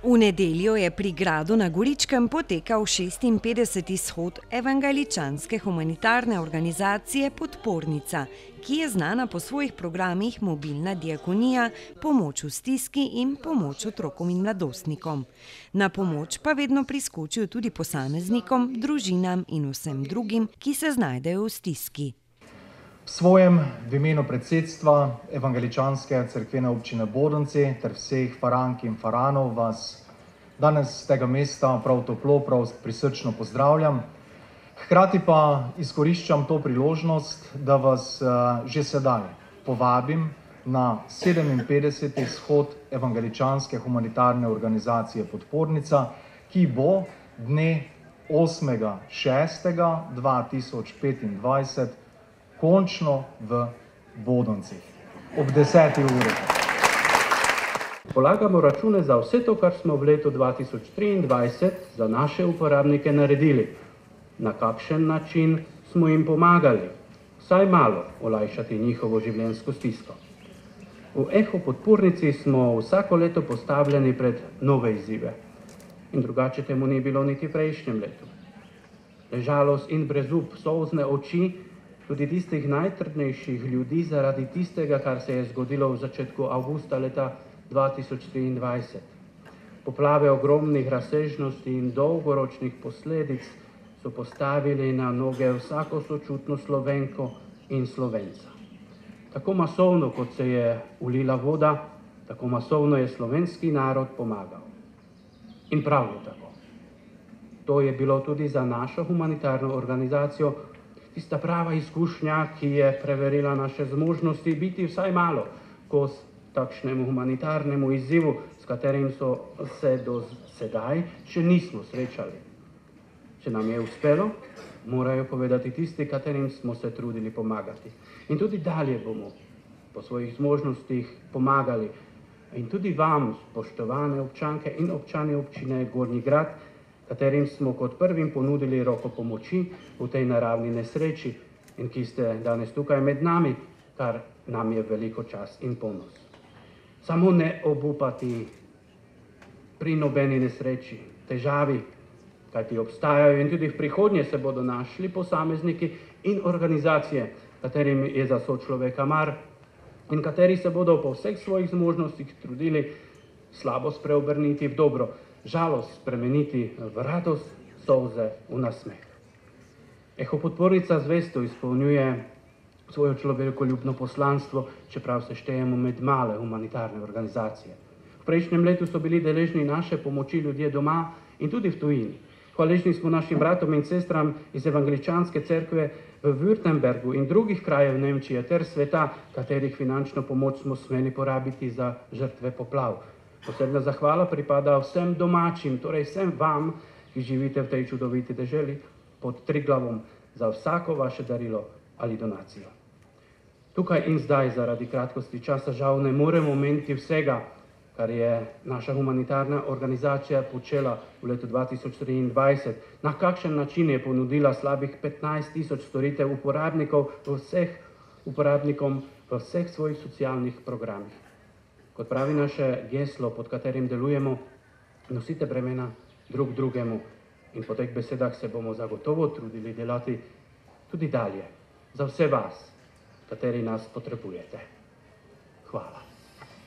V nedeljo je pri gradu na Goričkem potekal 56. shod evangeličanske humanitarne organizacije Podpornica, ki je znana po svojih programih Mobilna diakonija, pomoč v stiski in pomoč otrokom in mladostnikom. Na pomoč pa vedno priskočijo tudi posameznikom, družinam in vsem drugim, ki se znajdejo v stiski. V imenu predsedstva Evangeličanske cerkvene občine Bodonci ter vseh farank in faranov vas danes z tega mesta prav toplo, prav prisrčno pozdravljam. Hkrati pa izkoriščam to priložnost, da vas že sedaj povabim na 57. shod Evangeličanske humanitarne organizacije Podpornica, ki bo dne 8.6.2025 končno v Bodoncih ob 10. uri. Polagamo račune za vse to, kar smo v letu 2023 za naše uporabnike naredili. Na kakšen način smo jim pomagali, vsaj malo olajšati njihovo življenjsko stisko. V Eho Podpornici smo vsako leto postavljeni pred nove izzive. In drugače temu ni bilo niti v prejšnjem letu. Žalost in brezup, solzne oči, tudi tistih najtrdnejših ljudi zaradi tistega, kar se je zgodilo v začetku avgusta leta 2023. Poplave ogromnih razsežnosti in dolgoročnih posledic so postavili na noge vsako sočutno Slovenko in Slovenca. Tako masovno, kot se je ulila voda, tako masovno je slovenski narod pomagal. In prav je tako. To je bilo tudi za našo humanitarno organizacijo tista prava izkušnja, ki je preverila naše zmožnosti biti vsaj malo kos takšnemu humanitarnemu izzivu, s katerim so se do sedaj še nismo srečali. Če nam je uspelo, morajo povedati tisti, katerim smo se trudili pomagati. In tudi dalje bomo po svojih zmožnostih pomagali. In tudi vam, spoštovane občanke in občani občine Gornji Grad, katerim smo kot prvim ponudili roko pomoči v tej naravni nesreči in ki ste danes tukaj med nami, kar nam je veliko čast in ponos. Samo ne obupati pri nobeni nesreči, težavi, kajti obstajajo in tudi v prihodnje se bodo našli posamezniki in organizacije, katerim je za sočloveka mar in kateri se bodo po vseh svojih zmožnostih trudili slabo spreobrniti v dobro, žalost spremeniti v radost, solze v nasmeh. Eho Podpornica zvesto izpolnjuje svojo človekoljubno poslanstvo, čeprav se štejemo med male humanitarne organizacije. V prejšnjem letu so bili deležni naše pomoči ljudje doma in tudi v tujini. Hvaležni smo našim bratom in sestram iz Evangeličanske cerkve v Württembergu in drugih krajev Nemčije ter sveta, katerih finančno pomoč smo smeli porabiti za žrtve poplav. Posebna zahvala pripada vsem domačim, torej vsem vam, ki živite v tej čudoviti deželi pod Triglavom, za vsako vaše darilo ali donacijo. Tukaj in zdaj zaradi kratkosti časa žal ne moremo omeniti vsega, kar je naša humanitarna organizacija počela v letu 2023, na kakšen način je ponudila slabih 15.000 storitev uporabnikom v vseh svojih socialnih programih. Kot pravi naše geslo, pod katerim delujemo, nosite bremena drug drugemu in po teh besedah se bomo zagotovo trudili delati tudi dalje za vse vas, kateri nas potrebujete. Hvala.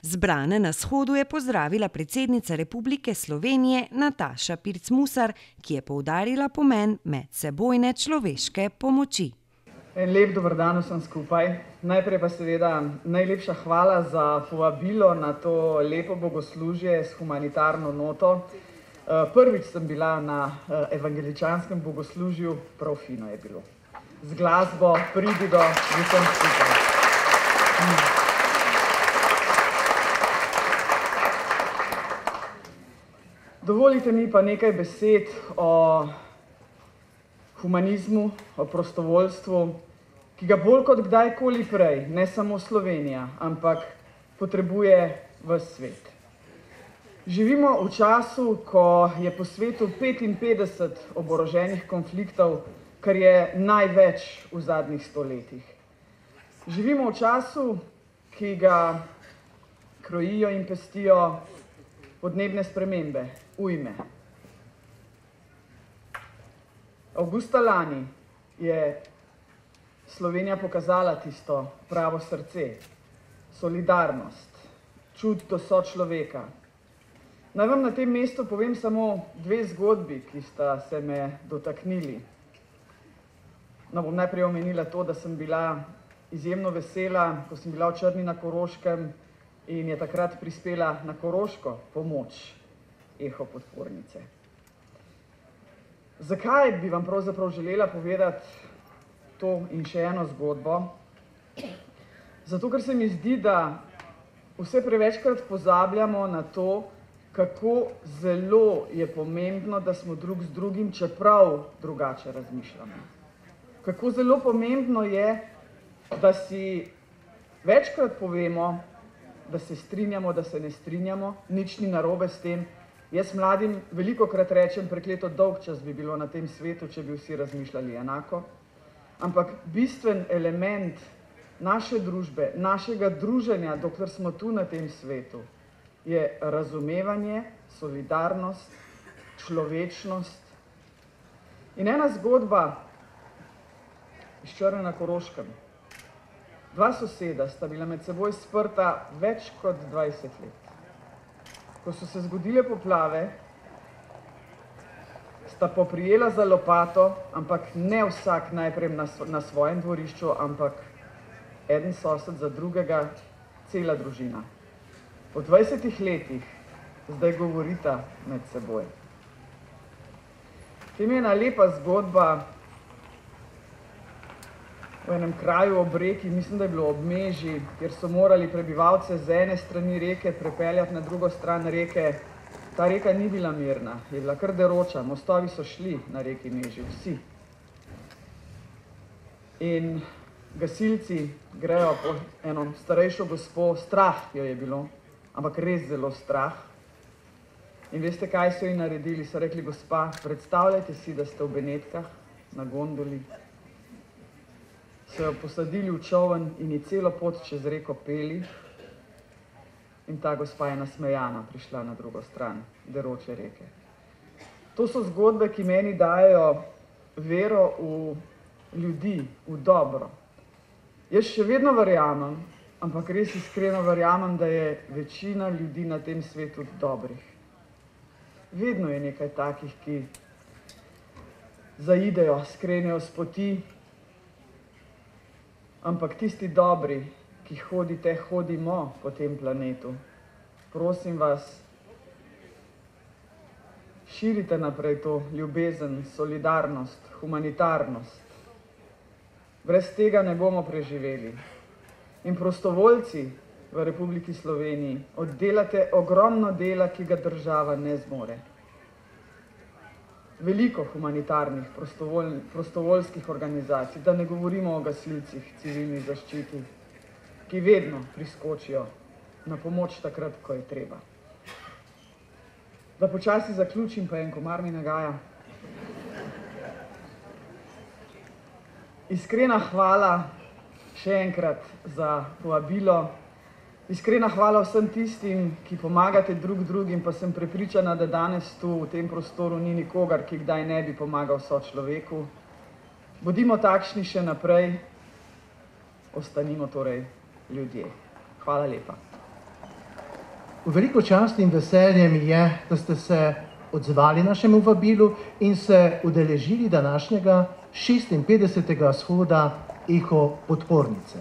Zbrane na shodu je pozdravila predsednica Republike Slovenije Nataša Pirc Musar, ki je poudarila pomen medsebojne človeške pomoči. En lep dober dan vsem skupaj. Najprej pa seveda najlepša hvala za povabilo na to lepo bogoslužje s humanitarno noto. Prvič sem bila na evangeličanskem bogoslužju, prav fino je bilo. Z glasbo, pridigo, vsem skupaj. Dovolite mi pa nekaj besed o humanizmu, o prostovoljstvu, ki ga bolj kot kdajkoli prej, ne samo Slovenija, ampak potrebuje ves svet. Živimo v času, ko je po svetu 55 oboroženih konfliktov, kar je največ v zadnjih stoletjih. Živimo v času, ki ga krojijo in pestijo podnebne spremembe, ujme. Avgusta lani je Slovenija pokazala tisto pravo srce, solidarnost, čut do sočloveka. Naj vam na tem mestu povem samo dve zgodbi, ki sta se me dotaknili. No, bom najprej omenila to, da sem bila izjemno vesela, ko sem bila v Črni na Koroškem in je takrat prispela na Koroško pomoč Eho podpornice. Zakaj bi vam pravzaprav želela povedati to in še eno zgodbo? Zato, ker se mi zdi, da vse prevečkrat pozabljamo na to, kako zelo je pomembno, da smo drug z drugim, čeprav drugače razmišljamo. Kako zelo pomembno je, da si večkrat povemo, da se strinjamo, da se ne strinjamo, nič ni narobe s tem. Jaz mladim velikokrat rečem, prekleto dolg čas bi bilo na tem svetu, če bi vsi razmišljali enako. Ampak bistven element naše družbe, našega druženja, dokler smo tu na tem svetu, je razumevanje, solidarnost, človečnost. In ena zgodba iz Črne na Koroškem. Dva soseda sta bila med seboj sprta več kot 20 let. Ko so se zgodile poplave, sta poprijela za lopato, ampak ne vsak najprej na svojem dvorišču, ampak eden sosed za drugega, cela družina. Po 20 letih zdaj govorita med seboj. Tem je ena lepa zgodba v enem kraju ob reki, mislim, da je bilo ob Meži, kjer so morali prebivalce z ene strani reke prepeljati na drugo stran reke. Ta reka ni bila mirna, je bila kar deroča, mostovi so šli na reki Meži, vsi. In gasilci grejo po eno starejšo gospo, strah jo je bilo, ampak res zelo strah. In veste, kaj so ji naredili? So rekli, gospa, predstavljajte si, da ste v Benetkah, na gondoli. So jo posadili v čoln in ji celo pot čez reko peli. In ta gospa je nasmejana prišla na drugo stran deroče reke. To so zgodbe, ki meni dajejo vero v ljudi, v dobro. Jaz še vedno verjamem, ampak res iskreno verjamem, da je večina ljudi na tem svetu dobrih. Vedno je nekaj takih, ki zaidejo, skrenejo s poti, ampak tisti dobri, ki hodite, hodimo po tem planetu, prosim vas, širite naprej to ljubezen, solidarnost, humanitarnost. Brez tega ne bomo preživeli. In prostovoljci v Republiki Sloveniji oddelate ogromno dela, ki ga država ne zmore. Veliko humanitarnih prostovoljskih organizacij, da ne govorimo o gasilcih, civilni zaščiti, ki vedno priskočijo na pomoč takrat, ko je treba. Da počasi zaključim, pa en komar mi nagaja. Iskrena hvala še enkrat za povabilo. Iskrena hvala vsem tistim, ki pomagate drug drugim, pa sem prepričana, da danes tu v tem prostoru ni nikogar, ki kdaj ne bi pomagal sočloveku. Bodimo takšni še naprej, ostanimo torej ljudje. Hvala lepa. V veliko čast in veselje mi je, da ste se odzvali našemu vabilu in se udeležili današnjega 56. shoda Eho podpornice.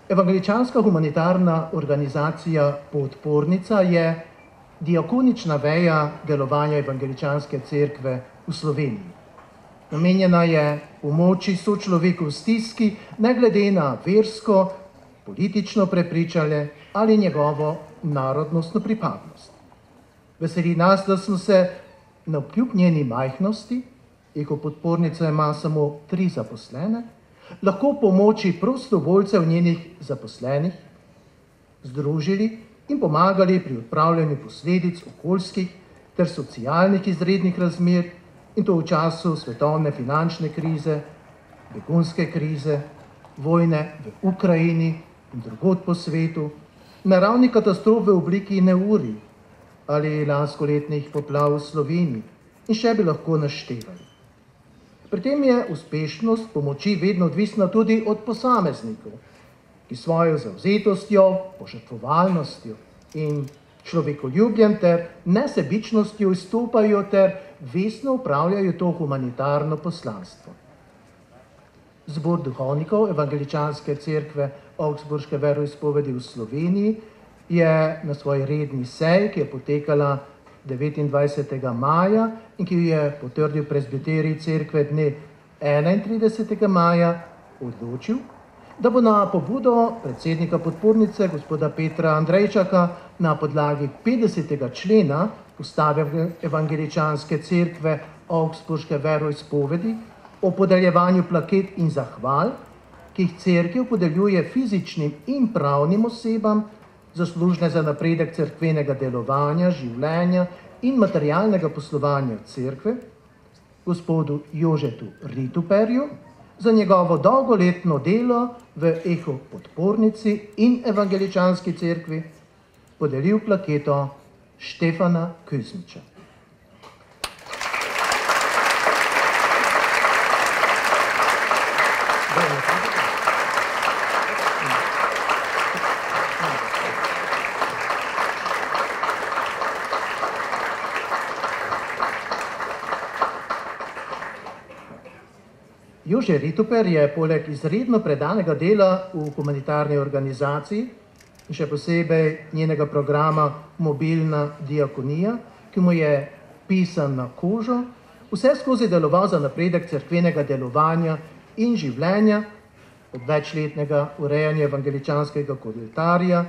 Evangeličanska humanitarna organizacija Podpornica je diakonična veja delovanja Evangeličanske cerkve v Sloveniji. Namenjena je pomoči sočloveku v stiski, ne glede na versko, politično prepričanje ali njegovo narodnostno pripadnost. Veseli nas, da smo se navkljub njeni majhnosti, Eho podpornica ima samo 3 zaposlene, lahko pomoči prostovoljcev njenih zaposlenih združili in pomagali pri odpravljanju posledic okoljskih ter socialnih izrednih razmer, in to v času svetovne finančne krize, begunske krize, vojne v Ukrajini in drugod po svetu, naravnih katastrof v obliki neurij, ali lanskoletnih poplav v Sloveniji in še bi lahko naštevali. Pri tem je uspešnost pomoči vedno odvisna tudi od posameznikov, ki svojo zavzetostjo, požrtvovalnostjo in človekoljubljem ter nesebičnostjo izstopajo ter vestno upravljajo to humanitarno poslanstvo. Zbor duhovnikov Evangeličanske cerkve Augsburške veroizpovedi v Sloveniji je na svoji redni seji, ki je potekala 29. maja in ki jo je potrdil presbiterij cerkve dne 31. maja, odločil, da bo na pobudo predsednika podpornice gospoda Petra Andrejčaka na podlagi 50. člena Ustave Evangeličanske cerkve Augsburške veroizpovedi o podeljevanju plaket in zahval, ki jih cerkev podeljuje fizičnim in pravnim osebam, zaslužne za napredek cerkvenega delovanja, življenja in materialnega poslovanja cerkve, gospodu Jožetu Rituperju, za njegovo dolgoletno delo v Eho podpornici in Evangeličanski cerkvi podelil plaketo Štefana Kuzmiča. Jože Rituper je poleg izredno predanega dela v humanitarni organizaciji in še posebej njenega programa Mobilna diakonija, ki mu je pisan na kožo, vse skozi deloval za napredek cerkvenega delovanja in življenja, od večletnega urejanja evangeličanskega komentarja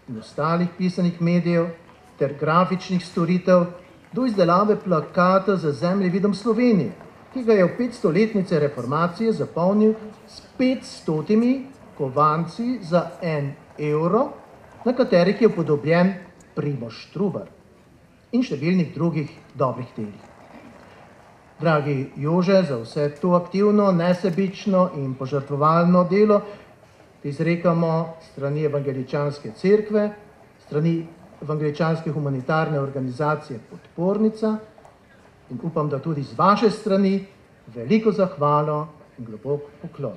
in ostalih pisanih medijev ter grafičnih storitev do izdelave plakata za zemljevidom Slovenije, ki ga je v 500-letnice reformacije zapolnil s 500 kovanci za 1 evro, na katerih je upodobljen Primož Trubar in številnih drugih dobrih delih. Dragi Jože, za vse to aktivno, nesebično in požrtvovalno delo izrekamo strani Evangeličanske cerkve, strani Evangeličanske humanitarne organizacije Podpornica in upam, da tudi z vaše strani veliko zahvalo in globok poklon.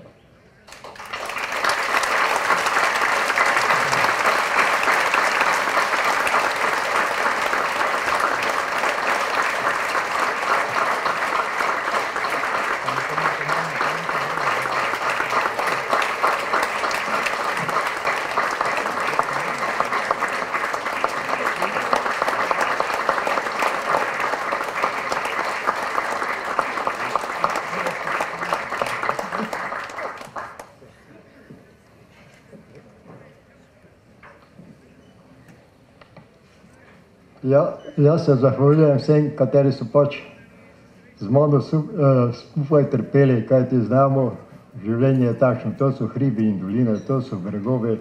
Jaz se zahvaljujem vsem, kateri so pač z mano skupaj trpeli, kajti znamo, življenje je takšno, to so hribi in doline, to so bregovi.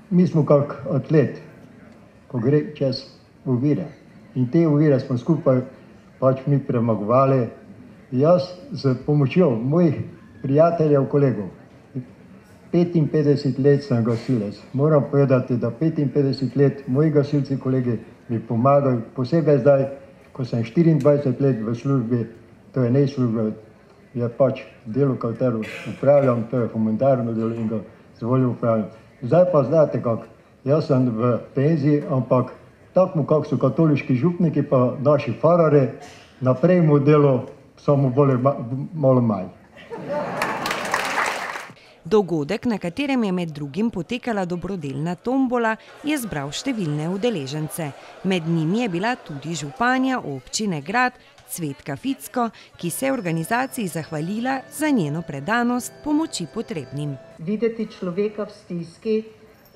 Mi smo kak atlet, ko gre čez ovire. In te ovire smo skupaj pač mi premagovali. Jaz z pomočjo mojih prijateljev, kolegov, 55 let sem gasilec. Moram povedati, da 55 let moji gasilci, kolegi, mi pomagajo, posebej zdaj, ko sem 24 let v službi, to je služba, je pač delo, katero upravljam, to je humanitarno delo in ga z voljo upravljam. Zdaj pa znate kako, jaz sem v penziji, ampak tako kako so katoliški župniki pa naši farari, naprej mu delo samo bolj malo manj. Dogodek, na katerem je med drugim potekala dobrodelna tombola, je zbral številne udeležence. Med njimi je bila tudi županja občine Grad Cvetka Ficko, ki se je organizaciji zahvalila za njeno predanost pomoči potrebnim. Videti človeka v stiski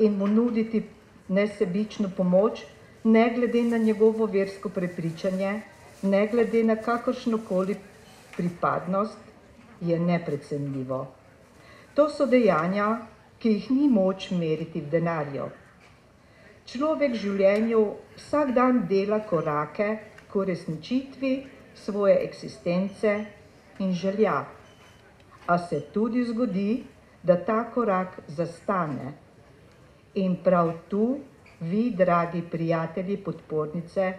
in mu nuditi nesebično pomoč, ne glede na njegovo versko prepričanje, ne glede na kakršnokoli pripadnost, je neprecenljivo. To so dejanja, ki jih ni moč meriti v denarju. Človek v življenju vsak dan dela korake k uresničitvi svoje eksistence in želja. A se tudi zgodi, da ta korak zastane. In prav tu vi, dragi prijatelji podpornice,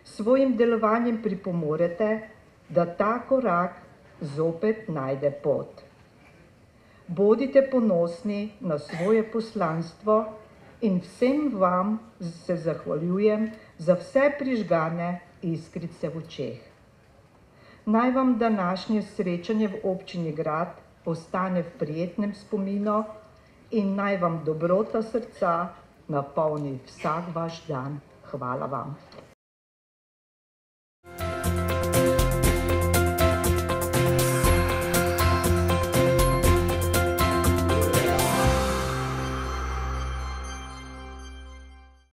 svojim delovanjem pripomorete, da ta korak zopet najde pot. Bodite ponosni na svoje poslanstvo in vsem vam se zahvaljujem za vse prižgane iskrice v očeh. Naj vam današnje srečanje v občini Grad ostane v prijetnem spominu in naj vam dobrota srca napolni vsak vaš dan. Hvala vam.